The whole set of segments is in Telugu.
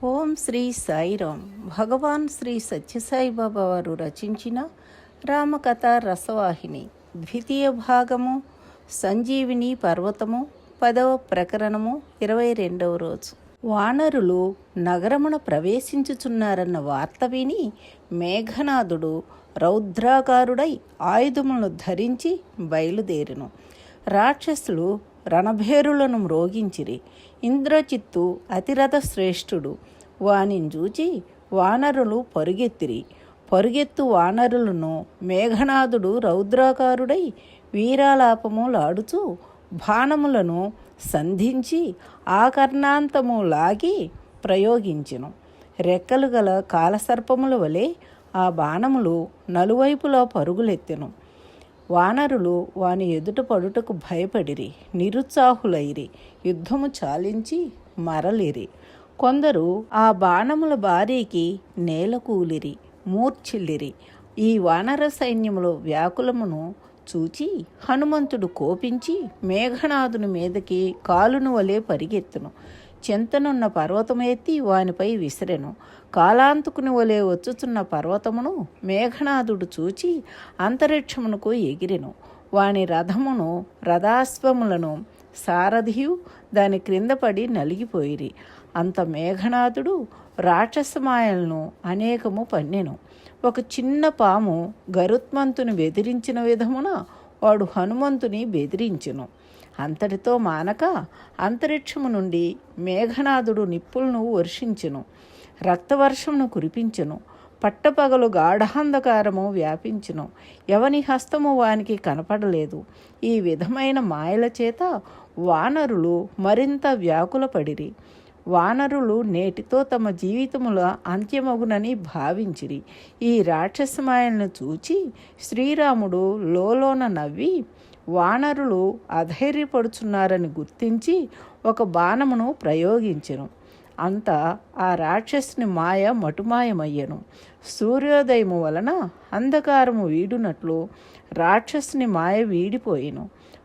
ఓం శ్రీ సాయిరామ్. భగవాన్ శ్రీ సత్యసాయి బాబా వారు రచించిన రామకథ రసవాహిని ద్వితీయ భాగము, సంజీవిని పర్వతము, 10వ ప్రకరణము, 22వ రోజు. వానరులు నగరమున ప్రవేశించుచున్నారన్న వార్త విని మేఘనాథుడు రౌద్రాకారుడై ఆయుధములను ధరించి బయలుదేరెను. రాక్షసులు రణభేరులను మ్రోగించిరి. ఇంద్రజిత్తు అతిరథ శ్రేష్ఠుడు. వానిని చూచి వానరులు పరుగెత్తిరి. పరుగెత్తు వానరులను మేఘనాథుడు రౌద్రాకారుడై వీరాలాపములాడుచు బాణములను సంధించి ఆకర్ణాంతము లాగి ప్రయోగించెను. రెక్కలు గల కాలసర్పముల వలె ఆ బాణములు నలువైపులా పరుగులెత్తెను. వానరులు వాని ఎదుట పడుటకు భయపడిరి, నిరుత్సాహులైరి, యుద్ధము చాలించి మరలిరి. కొందరు ఆ బాణముల బారీకి నేలకూలిరి, మూర్ఛిల్లిరి. ఈ వానర సైన్యములో వ్యాకులమును చూచి హనుమంతుడు కోపించి మేఘనాథుని మీదకి కాలును వలె పరిగెత్తును. చెంతనున్న పర్వతమెత్తి వానిపై విసిరెను. కాలాంతుకుని వలె వచ్చుచున్న పర్వతమును మేఘనాథుడు చూచి అంతరిక్షమునకు ఎగిరెను. వాని రథమును రథాశ్వములను సారథియు దాని క్రింద పడి నలిగిపోయిరి. అంత మేఘనాథుడు రాక్షసమాయలను అనేకము పన్నెను. ఒక చిన్న పాము గరుత్మంతుని బెదిరించిన విధమున వాడు హనుమంతుని బెదిరించెను. అంతటితో మానక అంతరిక్షము నుండి మేఘనాథుడు నిప్పులను వర్షించెను, రక్తవర్షమును కురిపించెను. పట్టపగలు గాఢాంధకారము వ్యాపించెను. ఎవని హస్తము వానికి కనపడలేదు. ఈ విధమైన మాయల చేత వానరులు మరింత వ్యాకులపడిరి. వానరులు నేటితో తమ జీవితముల అంత్యమగునని భావించిరి. ఈ రాక్షసమాయలను చూచి శ్రీరాముడు లోలోన నవ్వి వానరులు అధైర్యపడుచున్నారని గుర్తించి ఒక బాణమును ప్రయోగించెను. అంతా ఆ రాక్షసుని మాయ మటుమాయమయ్యను. సూర్యోదయము వలన అంధకారము వీడునట్లు రాక్షసుని మాయ వీడిపోయెను.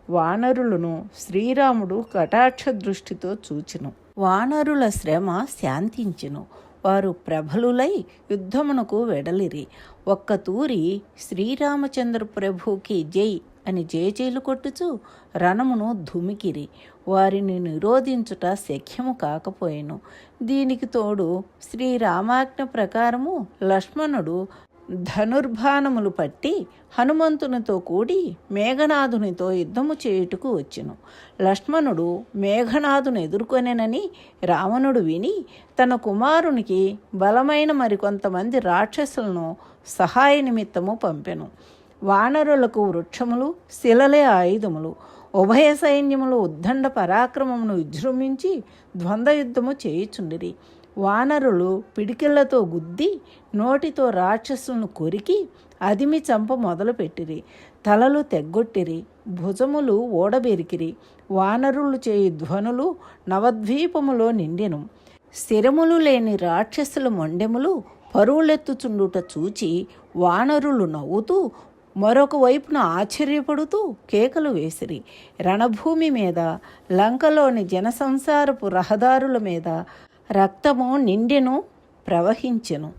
వానరులను శ్రీరాముడు కటాక్ష దృష్టితో చూచెను. వానరుల శ్రమ శాంతించెను. వారు ప్రబలులై యుద్ధమునకు వెడలిరి. ఒక్క తూరి శ్రీరామచంద్ర ప్రభుకి జై అని జేజేలు కొట్టుచు రణమును ధుమికిరి. వారిని నిరోధించుట శక్యము కాకపోయెను. దీనికి తోడు శ్రీరామాజ్ఞ ప్రకారము లక్ష్మణుడు ధనుర్బాణములు పట్టి హనుమంతునితో కూడి మేఘనాథునితో యుద్ధము చేయుటకు వచ్చెను. లక్ష్మణుడు మేఘనాథుని ఎదుర్కొనెనని రావణుడు విని తన కుమారునికి బలమైన మరికొంతమంది రాక్షసులను సహాయ నిమిత్తము పంపెను. వానరులకు వృక్షములు, శిలలే ఆయుధములు. ఉభయ సైన్యములు ఉద్దండ పరాక్రమమును విజృంభించి ద్వంద్వయుద్ధము చేయుచుండిరి. వానరులు పిడికిళ్లతో గుద్ది నోటితో రాక్షసులను కొరికి అదిమి చంప మొదలుపెట్టిరి. తలలు తెగ్గొట్టిరి, భుజములు ఓడబెరికిరి. వానరులు చేయి ధ్వనులు నవద్వీపములో నిండెను. శిరములు లేని రాక్షసుల మొండెములు పరువులెత్తుచుండుట చూచి వానరులు నవ్వుతూ మరొక వైపున ఆశ్చర్యపడుతూ కేకలు వేసిరి. రణభూమి మీద, లంకలోని జనసంసారపు రహదారుల మీద రక్తము నిండెను, ప్రవహించెను.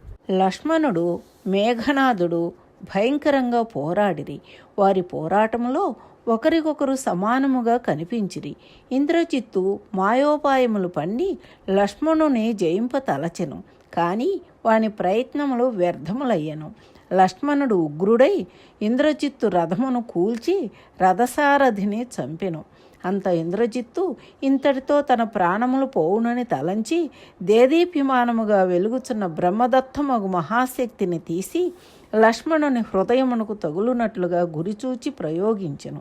లక్ష్మణుడు, మేఘనాథుడు భయంకరంగా పోరాడిరి. వారి పోరాటములో ఒకరికొకరు సమానముగా కనిపించిరి. ఇంద్రజిత్తు మాయోపాయములు పన్ని లక్ష్మణుని జయింప తలచెను. కానీ వాని ప్రయత్నములు వ్యర్థములయ్యను. లక్ష్మణుడు ఉగ్రుడై ఇంద్రజిత్తు రథమును కూల్చి రథసారథిని చంపెను. అంత ఇంద్రజిత్తు ఇంతటితో తన ప్రాణములు పోవునని తలంచి దేదీప్యమానముగా వెలుగుచున్న బ్రహ్మదత్తమగు మహాశక్తిని తీసి లక్ష్మణుని హృదయమునకు తగులునట్లుగా గురిచూచి ప్రయోగించెను.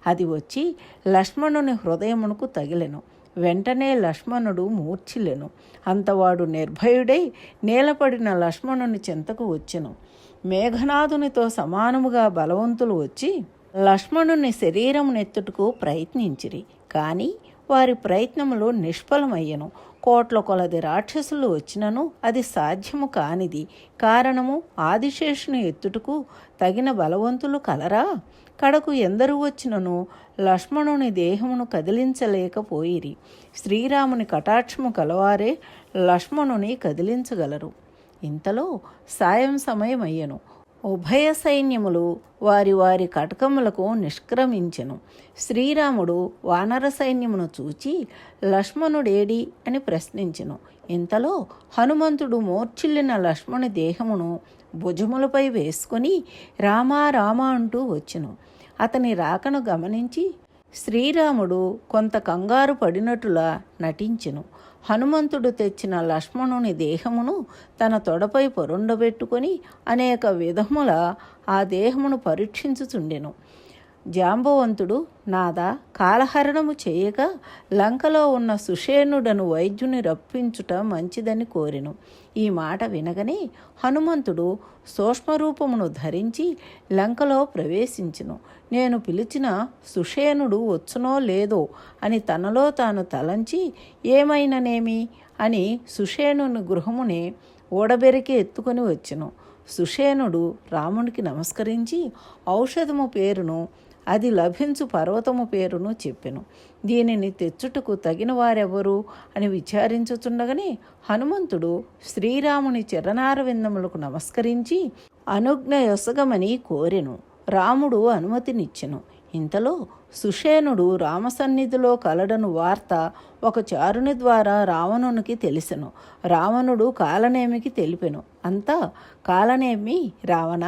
అది వచ్చి లక్ష్మణుని హృదయమునకు తగిలెను. వెంటనే లక్ష్మణుడు మూర్ఛిల్లెను. అంతవాడు నిర్భయుడై నేలపడిన లక్ష్మణుని చెంతకు వచ్చెను. మేఘనాథునితో సమానముగా బలవంతులు వచ్చి లక్ష్మణుని శరీరమునెత్తుటకు ప్రయత్నించిరి. కానీ వారి ప్రయత్నములు నిష్ఫలమయ్యను. కోట్ల కొలది రాక్షసులు వచ్చినను అది సాధ్యము కానిది. కారణము ఆదిశేషుని ఎత్తుటకు తగిన బలవంతులు కలరా? కడకు ఎందరు వచ్చినను లక్ష్మణుని దేహమును కదిలించలేకపోయిరి. శ్రీరాముని కటాక్షము కలవారే లక్ష్మణుని కదిలించగలరు. ఇంతలో సాయం సమయమయ్యను. ఉభయ సైన్యములు వారి వారి కటకములకు నిష్క్రమించెను. శ్రీరాముడు వానర సైన్యమును చూచి లక్ష్మణుడేడి అని ప్రశ్నించెను. ఇంతలో హనుమంతుడు మూర్ఛిల్లిన లక్ష్మణుని దేహమును భుజములపై వేసుకొని రామా రామా అంటూ వచ్చెను. అతని రాకను గమనించి శ్రీరాముడు కొంత కంగారు పడినట్టులా నటించెను. హనుమంతుడు తెచ్చిన లక్ష్మణుని దేహమును తన తొడపై పొరుండబెట్టుకొని అనేక విధముల ఆ దేహమును పరీక్షించుచుండెను. జాంబవంతుడు, నాదా, కాలహరణము చేయక లంకలో ఉన్న సుషేణుడను వైద్యుని రప్పించుట మంచిదని కోరెను. ఈ మాట వినగనే హనుమంతుడు సూక్ష్మరూపమును ధరించి లంకలో ప్రవేశించెను. నేను పిలిచిన సుషేణుడు వచ్చునో లేదో అని తనలో తాను తలంచి ఏమైననేమి అని సుషేణుని గృహమునే ఓడబెరికి ఎత్తుకొని వచ్చెను. సుషేణుడు రామునికి నమస్కరించి ఔషధము పేరును అది లభించు పర్వతము పేరును చెప్పెను. దీనిని తెచ్చుటకు తగిన వారెవరు అని విచారించుచుండగానే హనుమంతుడు శ్రీరాముని చరణారవిందములకు నమస్కరించి అనుజ్ఞయొసగమని కోరెను. రాముడు అనుమతినిచ్చెను. ఇంతలో సుషేణుడు రామసన్నిధిలో కలడను వార్త ఒక చారుని ద్వారా రావణునికి తెలిసెను. రావణుడు కాలనేమికి తెలిపెను. అంతా కాలనేమి, రావణ,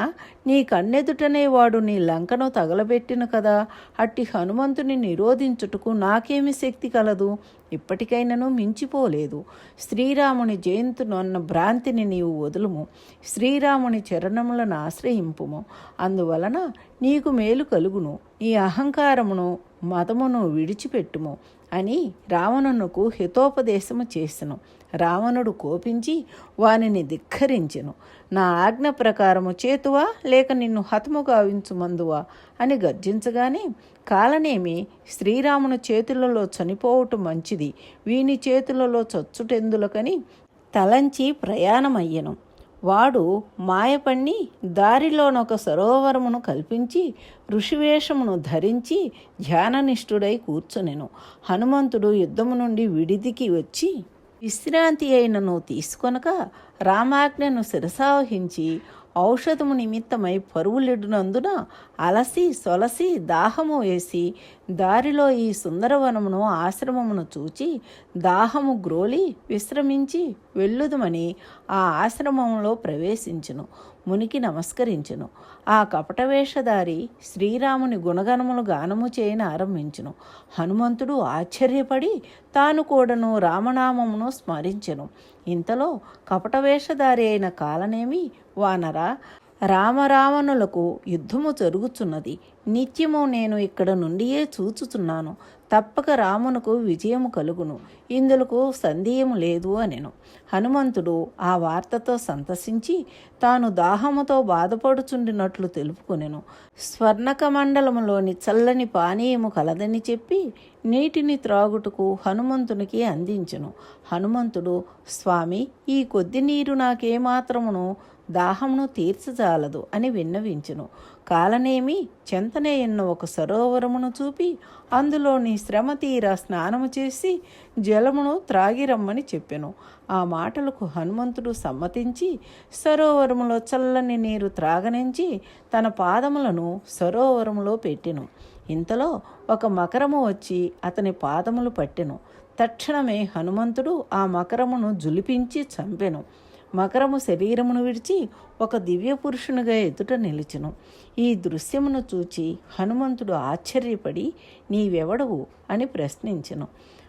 నీ కన్నెదుటనే వాడు నీ లంకను తగలబెట్టిను కదా, అట్టి హనుమంతుని నిరోధించుటకు నాకేమి శక్తి కలదు? ఇప్పటికైనను మించిపోలేదు. శ్రీరాముని జయంతును అన్న భ్రాంతిని నీవు వదులుము. శ్రీరాముని చరణములను ఆశ్రయింపుము. అందువలన నీకు మేలు కలుగును. నీ అహంకారమును మతమును విడిచిపెట్టుము అని రావణునకు హితోపదేశము చేసెను. రావణుడు కోపించి వానిని ధిక్కరించెను. నా ఆజ్ఞ ప్రకారము చేతువా లేక నిన్ను హతము గావించుమందువా అని గర్జించగానే కాలనేమి, శ్రీరాముని చేతులలో చనిపోవటం మంచిది, వీని చేతులలో చచ్చుటెందులకని తలంచి ప్రయాణమయ్యెను. వాడు మాయపన్ని దారిలోనొక సరోవరమును కల్పించి ఋషివేషమును ధరించి ధ్యాననిష్ఠుడై కూర్చునెను. హనుమంతుడు యుద్ధము నుండి విడిదికి వచ్చి విశ్రాంతి అయినను తీసుకొనక రామాజ్ఞను శిరసావహించి ఔషధము నిమిత్తమై పరువులిడినందున అలసి సొలసి దాహము వేసి దారిలో ఈ సుందరవనమును ఆశ్రమమును చూచి దాహము గ్రోలి విశ్రమించి వెళ్ళుదమని ఆ ఆశ్రమంలో ప్రవేశించెను. మునికి నమస్కరించెను. ఆ కపటవేషధారి శ్రీరాముని గుణగణములు గానము చేయని ఆరంభించెను. హనుమంతుడు ఆశ్చర్యపడి తాను కూడాను రామనామమును స్మరించెను. ఇంతలో కపటవేషధారి అయిన కాలనేమి, వానరా, రామరావణులకు యుద్ధము జరుగుచున్నది. నిత్యము నేను ఇక్కడ నుండియే చూచుచున్నాను. తప్పక రామునకు విజయము కలుగును. ఇందులకు సందేహము లేదు అనెను. హనుమంతుడు ఆ వార్తతో సంతసించి తాను దాహముతో బాధపడుచుండినట్లు తెలుపుకొనెను. స్వర్ణకమండలములోని చల్లని పానీయము కలదని చెప్పి నీటిని త్రాగుటకు హనుమంతునికి అందించెను. హనుమంతుడు, స్వామి, ఈ కొద్ది నీరు నాకేమాత్రమును దాహమును తీర్చజాలదు అని విన్నవించెను. కాలనేమి చెంతనే ఎన్న ఒక సరోవరమును చూపి అందులో నీ శ్రమ తీరా స్నానము చేసి జలమును త్రాగిరమ్మని చెప్పెను. ఆ మాటలకు హనుమంతుడు సమ్మతించి సరోవరములో చల్లని నీరు త్రాగనించి తన పాదములను సరోవరములో పెట్టెను. ఇంతలో ఒక మకరము వచ్చి అతని పాదములు పట్టెను. తక్షణమే హనుమంతుడు ఆ మకరమును జులిపించి చంపెను. మకరము శరీరమును విడిచి ఒక దివ్య పురుషునిగా ఎదుట నిలిచెను. ఈ దృశ్యమును చూచి హనుమంతుడు ఆశ్చర్యపడి, నీవెవడవు అని ప్రశ్నించెను.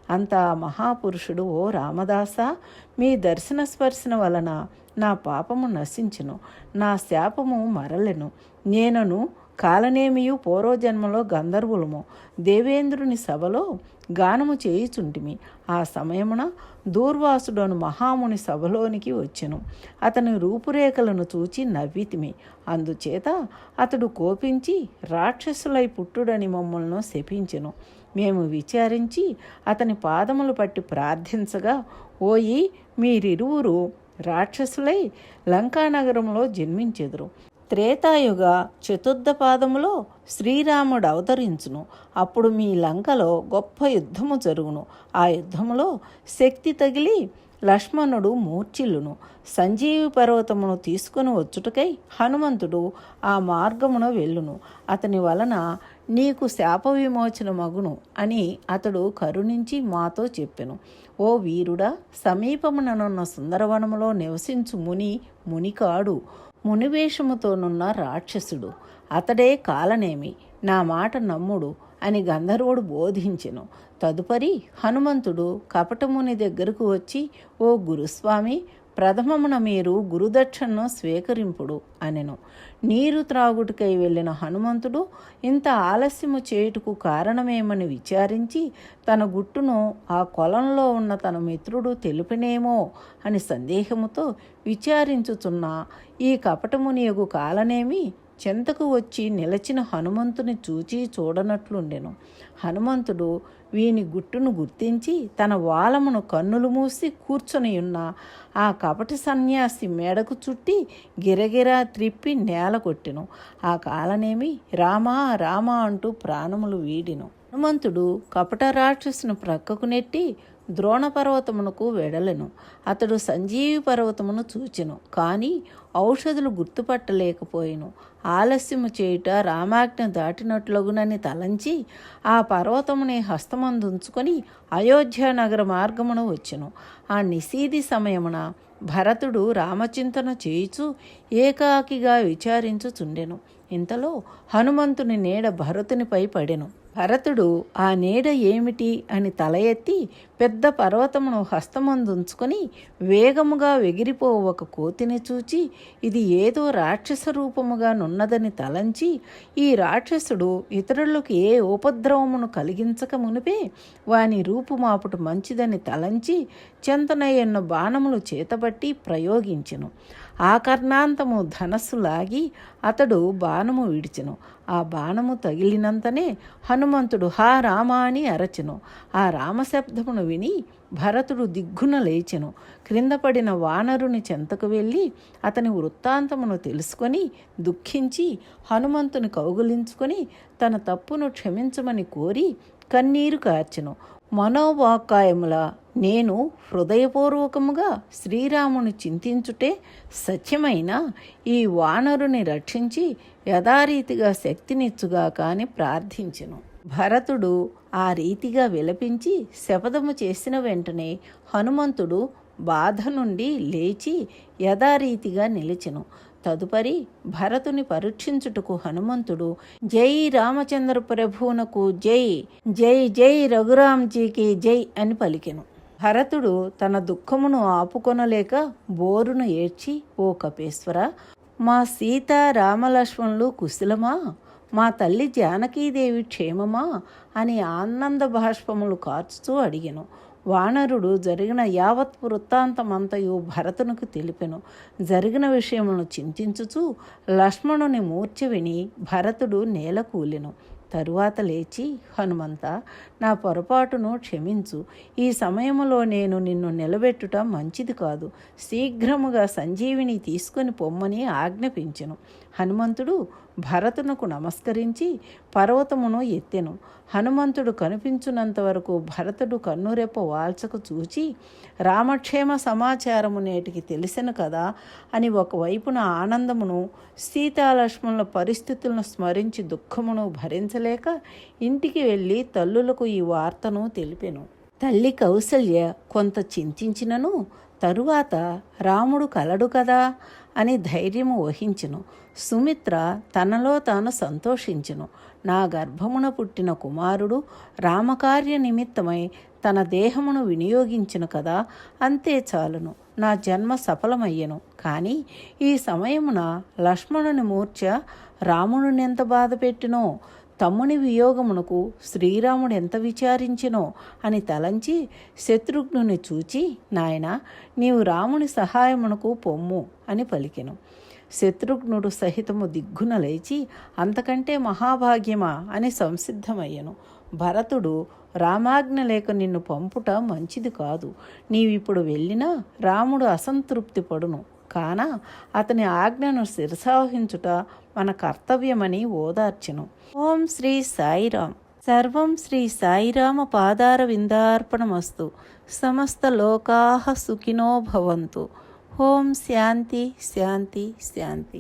అంత మహాపురుషుడు, ఓ రామదాస, మీ దర్శన స్పర్శన వలన నా పాపము నశించెను, నా శాపము మరలెను. నేనను కాలనేమియు పూర్వజన్మలో గంధర్వులము దేవేంద్రుని సభలో గానము చేయుచుంటిమి. ఆ సమయమున దూర్వాసుడను మహాముని సభలోనికి వచ్చెను. అతని రూపురేఖలను చూచి నవ్వితిమి. అందుచేత అతడు కోపించి రాక్షసులై పుట్టుడని మమ్మల్ని శపించెను. మేము విచారించి అతని పాదములు పట్టి ప్రార్థించగా, ఓయి, మీరిరువురు రాక్షసులై లంకానగరంలో జన్మించెదురు. త్రేతాయుగ చతుర్థ పాదములో శ్రీరాముడు అవతరించును. అప్పుడు మీ లంకలో గొప్ప యుద్ధము జరుగును. ఆ యుద్ధములో శక్తి తగిలి లక్ష్మణుడు మూర్ఛిల్లును. సంజీవి పర్వతమును తీసుకుని వచ్చుటకై హనుమంతుడు ఆ మార్గమున వెళ్ళును. అతని వలన నీకు శాప విమోచన మగును అని అతడు కరుణించి మాతో చెప్పెను. ఓ వీరుడా, సమీపముననున్న సుందరవనములో నివసించు మునికాడు, మునివేషముతోనున్న రాక్షసుడు. అతడే కాలనేమి, నా మాట నమ్ముడు అని గంధర్వుడు బోధించెను. తదుపరి హనుమంతుడు కపటముని దగ్గరకు వచ్చి, ఓ గురుస్వామి, ప్రథమమున మీరు గురుదక్షిణను స్వీకరింపుడు అనెను. నీరు త్రాగుటకై వెళ్ళిన హనుమంతుడు ఇంత ఆలస్యము చేయుటకు కారణమేమని విచారించి తన గుట్టును ఆ కొలంలో ఉన్న తన మిత్రుడు తెలిపినేమో అని సందేహముతో విచారించుచున్న ఈ కపటమునియగు కాలనేమి చెంతకు వచ్చి నిలచిన హనుమంతుని చూచి చూడనట్లుండెను. హనుమంతుడు వీని గుట్టును గుర్తించి తన వాలమును కన్నులు మూసి కూర్చొనియున్న ఆ కపటి సన్యాసి మేడకు చుట్టి గిరగిరా త్రిప్పి నేల కొట్టెను. ఆ కాలనేమి రామా రామా అంటూ ప్రాణములు వీడిను. హనుమంతుడు కపట రాక్షసును ప్రక్కకు నెట్టి ద్రోణ పర్వతమునకు వెడలెను. అతడు సంజీవి పర్వతమును చూచెను, కానీ ఔషధులు గుర్తుపట్టలేకపోయెను. ఆలస్యము చేయుట రామాజ్ఞ దాటినట్లగునని తలంచి ఆ పర్వతముని హస్తమందుంచుకొని అయోధ్య నగర మార్గమును వచ్చెను. ఆ నిశీది సమయమున భరతుడు రామచింతన చేయుచు ఏకాకిగా విచారించుచుండెను. ఇంతలో హనుమంతుని నీడ భరతునిపై పడెను. భరతుడు ఆ నీడ ఏమిటి అని తల ఎత్తి పెద్ద పర్వతమును హస్తమందుంచుకొని వేగముగా ఎగిరిపో ఒక కోతిని చూచి ఇది ఏదో రాక్షస రూపముగా నున్నదని తలంచి ఈ రాక్షసుడు ఇతరులకు ఏ ఉపద్రవమును కలిగించక మునిపే వాని రూపుమాపుట మంచిదని తలంచి చెంతనయ్యన్న బాణములు చేతబట్టి ప్రయోగించెను. ఆ కర్ణాంతము ధనస్సు లాగి అతడు బాణము విడిచెను. ఆ బాణము తగిలినంతనే హనుమంతుడు హా రామ అని అరచెను. ఆ రామశబ్దమును విని భరతుడు దిగ్గున లేచెను. క్రింద పడిన వానరుని చెంతకు వెళ్ళి అతని వృత్తాంతమును తెలుసుకొని దుఃఖించి హనుమంతుని కౌగులించుకొని తన తప్పును క్షమించమని కోరి కన్నీరు కార్చెను. మనోవాకాయముల నేను హృదయపూర్వకముగా శ్రీరాముని చింతించుటే సత్యమైన ఈ వానరుని రక్షించి యథారీతిగా శక్తినిచ్చుగా కాని ప్రార్థించెను. భరతుడు ఆ రీతిగా విలపించి శపథము చేసిన వెంటనే హనుమంతుడు బాధ నుండి లేచి యథారీతిగా నిలిచెను. తదుపరి భరతుని పరీక్షించుటకు హనుమంతుడు జై రామచంద్ర ప్రభువునకు జై, జై జై రఘురాంజీకి జై అని పలికెను. భరతుడు తన దుఃఖమును ఆపుకొనలేక బోరును ఏడ్చి, ఓ కపేశ్వర, మా సీత రామలక్ష్మణులు కుశలమా, మా తల్లి జానకీదేవి క్షేమమా అని ఆనంద బాష్పములు కార్చుతూ అడిగెను. వానరుడు జరిగిన యావత్ వృత్తాంతమంతయు భరతునికి తెలిపెను. జరిగిన విషయమును చింతించుచు లక్ష్మణుని మూర్ఛ విని భరతుడు నేల కూలెను. తరువాత లేచి, హనుమంత, నా పొరపాటును క్షమించు. ఈ సమయములో నేను నిన్ను నిలబెట్టుట మంచిది కాదు. శీఘ్రముగా సంజీవిని తీసుకొని పొమ్మని ఆజ్ఞాపించెను. హనుమంతుడు భరతునకు నమస్కరించి పర్వతమును ఎత్తెను. హనుమంతుడు కనిపించున్నంత వరకు భరతుడు కన్నురెప్ప వాల్చకు చూచి రామక్షేమ సమాచారము నేటికి తెలిసెను కదా అని ఒకవైపున ఆనందమును, సీతాలక్ష్మణుల పరిస్థితులను స్మరించి దుఃఖమును భరించలేక ఇంటికి వెళ్ళి తల్లులకు ఈ వార్తను తెలిపెను. తల్లి కౌసల్య కొంత చింతించినను తరువాత రాముడు కలడు కదా అని ధైర్యము వహించెను. సుమిత్ర తనలో తాను సంతోషించెను. నా గర్భమున పుట్టిన కుమారుడు రామకార్య నిమిత్తమై తన దేహమును వినియోగించును కదా, అంతే చాలును, నా జన్మ సఫలమయ్యను. కానీ ఈ సమయమున లక్ష్మణుని మూర్ఛ రాముడినెంత బాధ పెట్టినో, తమ్ముని వియోగమునకు శ్రీరాముడు ఎంత విచారించినో అని తలంచి శత్రుఘ్నుని చూచి, నాయనా, నీవు రాముని సహాయమునకు పొమ్ము అని పలికెను. శత్రుఘ్నుడు సహితము దిగ్గున లేచి అంతకంటే మహాభాగ్యమా అని సంసిద్ధమయ్యను. భరతుడు, రామాజ్ఞ లేక నిన్ను పంపుట మంచిది కాదు. నీవిప్పుడు వెళ్ళినా రాముడు అసంతృప్తి పడును. కాన అతని ఆజ్ఞను శిరసావహించుట మన కర్తవ్యమని ఓదార్చెను. ఓం శ్రీ సాయిరాం. సర్వం శ్రీ సాయిరామ పాదార విందార్పణమస్తు. సమస్త లోకాః సుఖినో భవంతు. ఓం శాంతి శాంతి శాంతి.